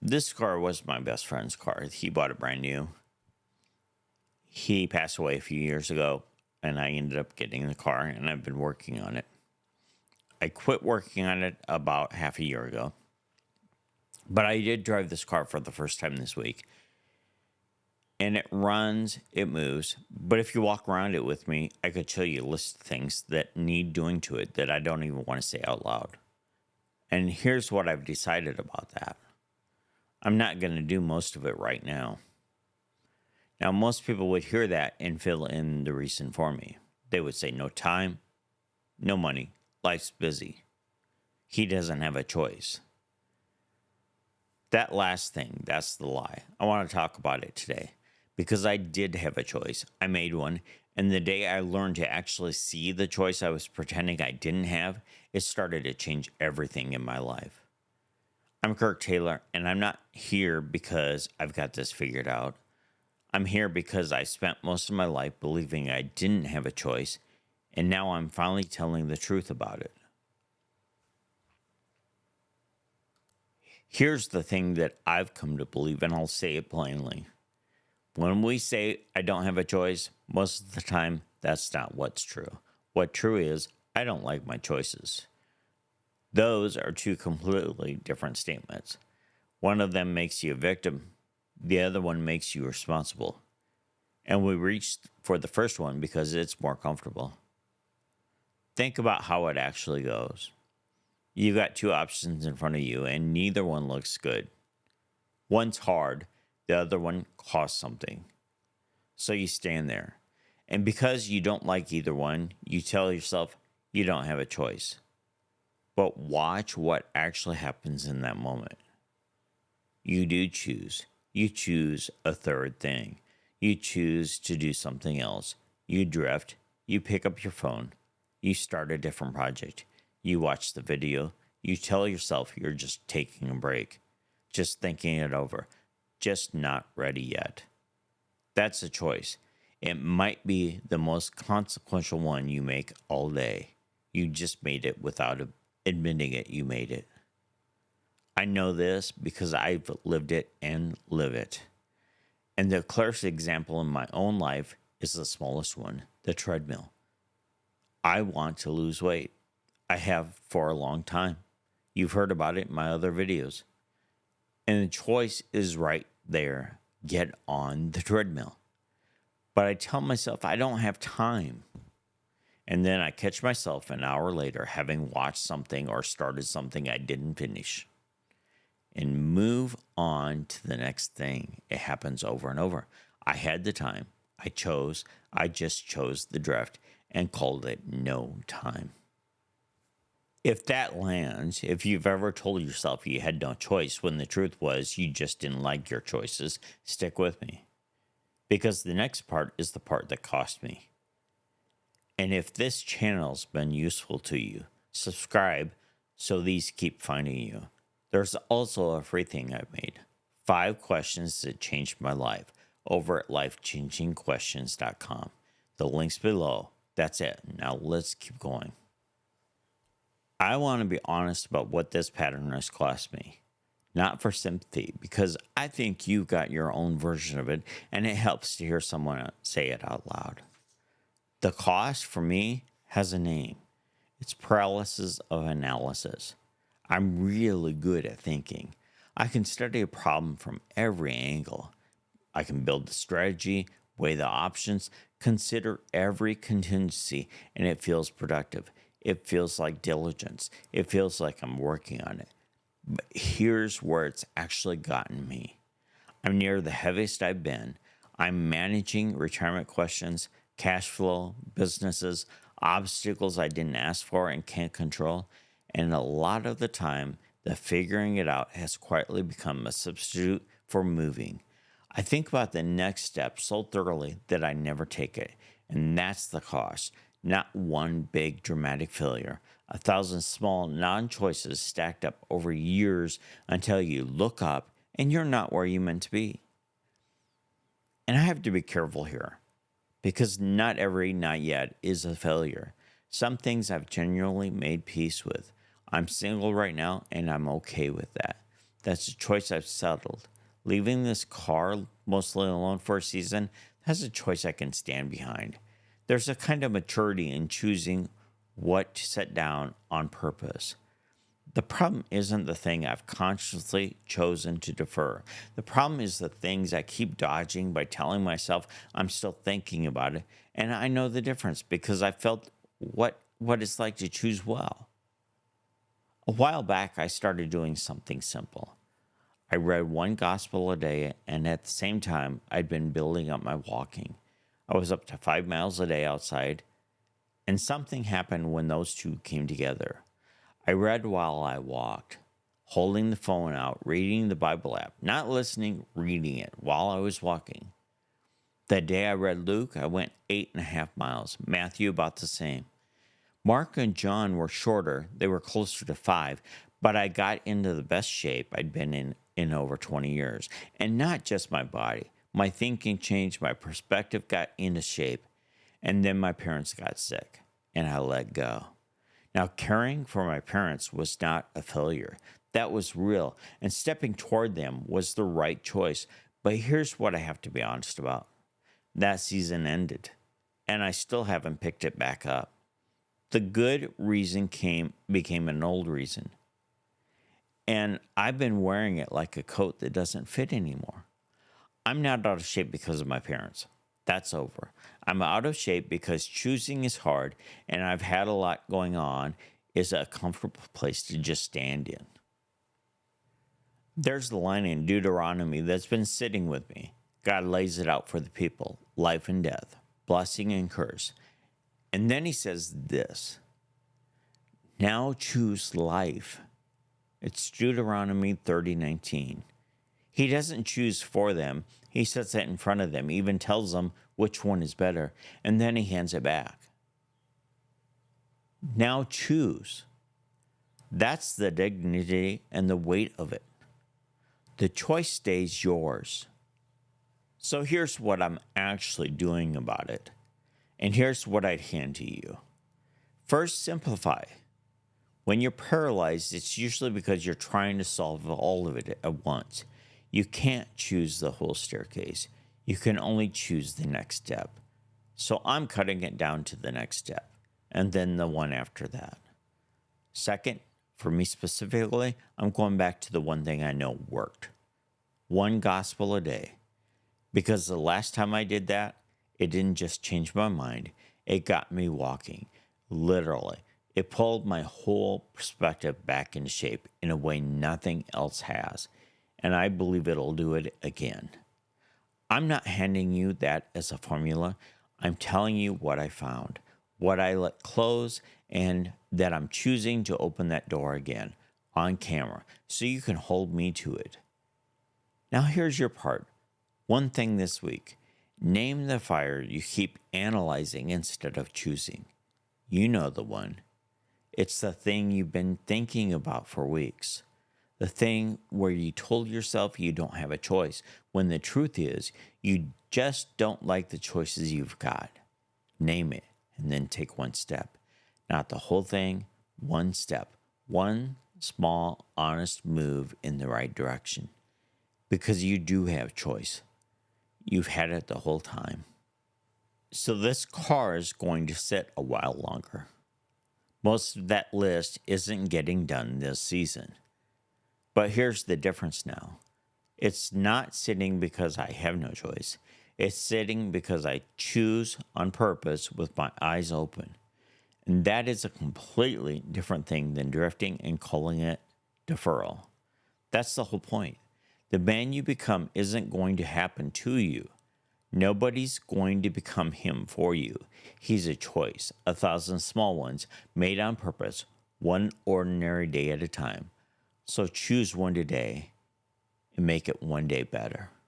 This car was my best friend's car. He bought it brand new. He passed away a few years ago, and I ended up getting the car, and I've been working on it. I quit working on it about half a year ago, but I did drive this car for the first time this week. And it runs, it moves, but if you walk around it with me, I could show you a list of things that need doing to it that I don't even want to say out loud. And here's what I've decided about that. I'm not going to do most of it right now. Now, most people would hear that and fill in the reason for me. They would say no time, no money, life's busy. He doesn't have a choice. That last thing, that's the lie. I want to talk about it today because I did have a choice. I made one. And the day I learned to actually see the choice I was pretending I didn't have, it started to change everything in my life. I'm Kirk Taylor, and I'm not here because I've got this figured out. I'm here because I spent most of my life believing I didn't have a choice, and now I'm finally telling the truth about it. Here's the thing that I've come to believe, and I'll say it plainly. When we say I don't have a choice, most of the time, that's not what's true. What true is, I don't like my choices. Those are two completely different statements. One of them makes you a victim. The other one makes you responsible. And we reached for the first one because it's more comfortable. Think about how it actually goes. You've got two options in front of you, and neither one looks good. One's hard, the other one costs something. So you stand there. And because you don't like either one, you tell yourself you don't have a choice. But watch what actually happens in that moment. You do choose. You choose a third thing. You choose to do something else. You drift. You pick up your phone. You start a different project. You watch the video. You tell yourself you're just taking a break. Just thinking it over. Just not ready yet. That's a choice. It might be the most consequential one you make all day. You just made it without admitting it. You made it. I know this because I've lived it and live it. And the clearest example in my own life is the smallest one, the treadmill. I want to lose weight. I have for a long time. You've heard about it in my other videos. And the choice is right there. Get on the treadmill. But I tell myself I don't have time. And then I catch myself an hour later having watched something or started something I didn't finish. And move on to the next thing. It happens over and over. I had the time. I just chose the drift and called it no time. If that lands, if you've ever told yourself you had no choice when the truth was you just didn't like your choices, stick with me. Because the next part is the part that cost me. And if this channel's been useful to you, subscribe so these keep finding you. There's also a free thing I've made. 5 questions that changed my life over at lifechangingquestions.com. The link's below. That's it. Now let's keep going. I want to be honest about what this pattern has cost me. Not for sympathy, because I think you got your own version of it, and it helps to hear someone say it out loud. The cost for me has a name. It's paralysis of analysis. I'm really good at thinking. I can study a problem from every angle. I can build the strategy, weigh the options, consider every contingency, and it feels productive. It feels like diligence. It feels like I'm working on it. But here's where it's actually gotten me. I'm near the heaviest I've been. I'm managing retirement questions, cash flow, businesses, obstacles I didn't ask for and can't control. And a lot of the time, the figuring it out has quietly become a substitute for moving. I think about the next step so thoroughly that I never take it. And that's the cost. Not one big dramatic failure. 1,000 small non-choices stacked up over years until you look up and you're not where you meant to be. And I have to be careful here because not every not yet is a failure. Some things I've genuinely made peace with. I'm single right now and I'm okay with that. That's a choice I've settled. Leaving this car mostly alone for a season, that's a choice I can stand behind. There's a kind of maturity in choosing what to set down on purpose. The problem isn't the thing I've consciously chosen to defer. The problem is the things I keep dodging by telling myself I'm still thinking about it. And I know the difference because I felt what it's like to choose well. A while back, I started doing something simple. I read one gospel a day, and at the same time, I'd been building up my walking. I was up to 5 miles a day outside, and something happened when those two came together. I read while I walked, holding the phone out, reading the Bible app, not listening, reading it while I was walking. That day I read Luke, I went 8.5 miles, Matthew about the same. Mark and John were shorter, they were closer to 5, but I got into the best shape I'd been in over 20 years. And not just my body. My thinking changed, my perspective got into shape, and then my parents got sick, and I let go. Now, caring for my parents was not a failure. That was real, and stepping toward them was the right choice. But here's what I have to be honest about. That season ended, and I still haven't picked it back up. The good reason became an old reason, and I've been wearing it like a coat that doesn't fit anymore. I'm not out of shape because of my parents. That's over. I'm out of shape because choosing is hard, and I've had a lot going on is a comfortable place to just stand in. There's the line in Deuteronomy that's been sitting with me. God lays it out for the people, life and death, blessing and curse. And then he says this, now choose life. It's Deuteronomy 30:19. He doesn't choose for them. He sets it in front of them, even tells them which one is better, and then he hands it back. Now choose. That's the dignity and the weight of it. The choice stays yours. So here's what I'm actually doing about it. And here's what I'd hand to you. First, simplify. When you're paralyzed, it's usually because you're trying to solve all of it at once. You can't choose the whole staircase. You can only choose the next step. So I'm cutting it down to the next step, and then the one after that. Second, for me specifically, I'm going back to the one thing I know worked. One gospel a day. Because the last time I did that, it didn't just change my mind. It got me walking. Literally. It pulled my whole perspective back into shape in a way nothing else has. And I believe it'll do it again. I'm not handing you that as a formula. I'm telling you what I found, what I let close, and that I'm choosing to open that door again on camera so you can hold me to it. Now here's your part. One thing this week. Name the fire you keep analyzing instead of choosing. You know the one. It's the thing you've been thinking about for weeks. The thing where you told yourself you don't have a choice, when the truth is you just don't like the choices you've got. Name it and then take one step. Not the whole thing, one step. One small, honest move in the right direction. Because you do have choice. You've had it the whole time. So this car is going to sit a while longer. Most of that list isn't getting done this season. But here's the difference now. It's not sitting because I have no choice. It's sitting because I choose on purpose with my eyes open. And that is a completely different thing than drifting and calling it deferral. That's the whole point. The man you become isn't going to happen to you. Nobody's going to become him for you. He's a choice, 1,000 small ones made on purpose, one ordinary day at a time. So choose one today and make it one day better.